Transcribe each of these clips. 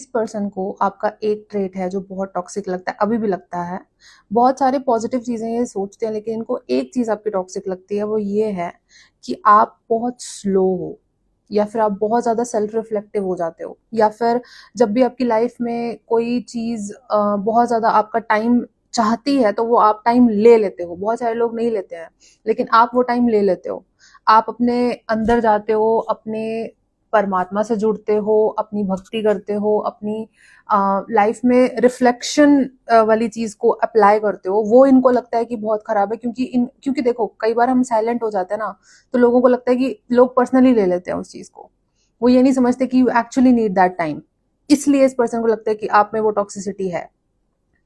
इस पर्सन को आपका एक ट्रेट है जो बहुत टॉक्सिक लगता है, अभी भी लगता है। बहुत सारे पॉजिटिव चीजें ये सोचते हैं, लेकिन इनको एक चीज आपकी टॉक्सिक लगती है, वो ये है कि आप बहुत स्लो हो, या फिर आप बहुत ज्यादा सेल्फ रिफ्लेक्टिव हो जाते हो, या फिर जब भी आपकी लाइफ में कोई चीज बहुत ज्यादा आपका टाइम चाहती है तो वो आप टाइम ले लेते हो। बहुत सारे लोग नहीं लेते हैं, लेकिन आप वो टाइम ले लेते हो। आप अपने अंदर जाते हो, अपने परमात्मा से जुड़ते हो, अपनी भक्ति करते हो, अपनी लाइफ में रिफ्लेक्शन वाली चीज को अप्लाई करते हो। वो इनको लगता है कि बहुत खराब है, क्योंकि देखो कई बार हम साइलेंट हो जाते हैं ना, तो लोगों को लगता है कि लोग पर्सनली ले लेते हैं उस चीज को। वो ये नहीं समझते कि you actually need that time. इसलिए इस पर्सन को लगता है कि आप में वो टॉक्सिसिटी है।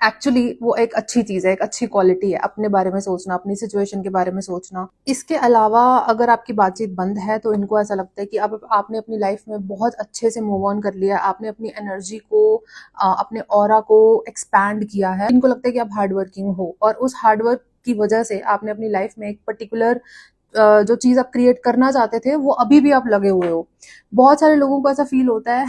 एक्चुअली वो एक अच्छी चीज है, एक अच्छी क्वालिटी है, अपने बारे में सोचना, अपनी सिचुएशन के बारे में सोचना। इसके अलावा अगर आपकी बातचीत बंद है तो इनको ऐसा लगता है कि आपने अपनी लाइफ में बहुत अच्छे से मूव ऑन कर लिया, आपने अपनी एनर्जी को, अपने ऑरा को एक्सपैंड किया है। इनको लगता है कि आप हार्ड वर्किंग हो, और उस हार्ड वर्क की वजह से आपने अपनी लाइफ में एक पर्टिकुलर जो चीज आप क्रिएट करना चाहते थे वो अभी भी आप लगे हुए हो। बहुत सारे लोगों को ऐसा फील होता है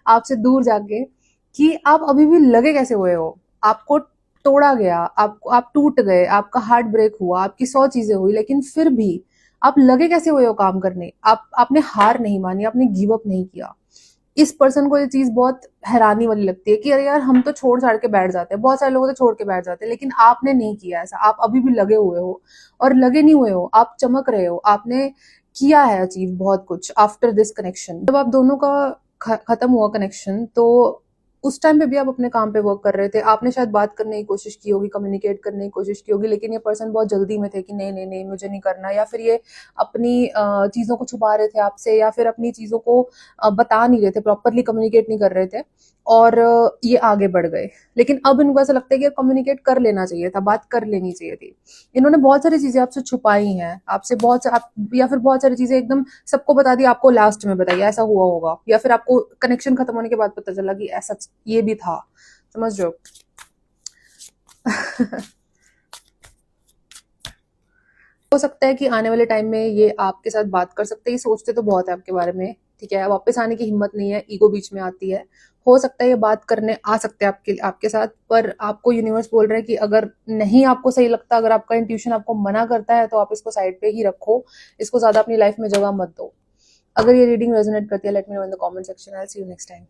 आपसे दूर जाके, कि आप अभी भी लगे कैसे हुए हो। आपको तोड़ा गया, आप टूट गए, आपका हार्ट ब्रेक हुआ, आपकी 100 चीजें हुई, लेकिन फिर भी आप लगे कैसे हुए हो काम करने। आपने हार नहीं मानी, आपने गिव अप नहीं किया। इस पर्सन को ये चीज बहुत हैरानी वाली लगती है कि अरे यार, हम तो छोड़ छाड़ के बैठ जाते हैं, बहुत सारे लोग तो छोड़ के बैठ जाते हैं, लेकिन आपने नहीं किया ऐसा। आप अभी भी लगे हुए हो, और लगे नहीं हुए हो, आप चमक रहे हो। आपने किया है अचीव बहुत कुछ आफ्टर दिस कनेक्शन। जब आप दोनों का खत्म हुआ कनेक्शन, तो उस टाइम पे भी आप अपने काम पे वर्क कर रहे थे। आपने शायद बात करने की कोशिश की होगी, कम्युनिकेट करने की कोशिश की होगी, लेकिन ये पर्सन बहुत जल्दी में थे कि नहीं नहीं नहीं, मुझे नहीं करना, या फिर ये अपनी चीजों को छुपा रहे थे आपसे, या फिर अपनी चीजों को बता नहीं रहे थे, प्रॉपरली कम्युनिकेट नहीं कर रहे थे, और ये आगे बढ़ गए। लेकिन अब इनको ऐसा लगता है कि कम्युनिकेट कर लेना चाहिए था, बात कर लेनी चाहिए थी। इन्होंने बहुत सारी चीजें आपसे छुपाई हैं, आपसे या फिर बहुत सारी चीजें एकदम सबको बता दी, आपको लास्ट में बताइए ऐसा हुआ होगा, या फिर आपको कनेक्शन खत्म होने के बाद पता चला कि ऐसा ये भी था। समझ रहे हो? हो सकता है कि आने वाले टाइम में ये आपके साथ बात कर सकते हैं। ये सोचते तो बहुत है आपके बारे में, ठीक है, वापस आने की हिम्मत नहीं है, ईगो बीच में आती है। हो सकता है ये बात करने आ सकते हैं आपके साथ, पर आपको यूनिवर्स बोल रहे हैं कि अगर नहीं आपको सही लगता, अगर आपका इंट्यूशन आपको मना करता है, तो आप इसको साइड पे ही रखो, इसको ज्यादा अपनी लाइफ में जगह मत दो। अगर ये रीडिंग रेजोनेट करती है, let me know in the comment section. I will see you next time.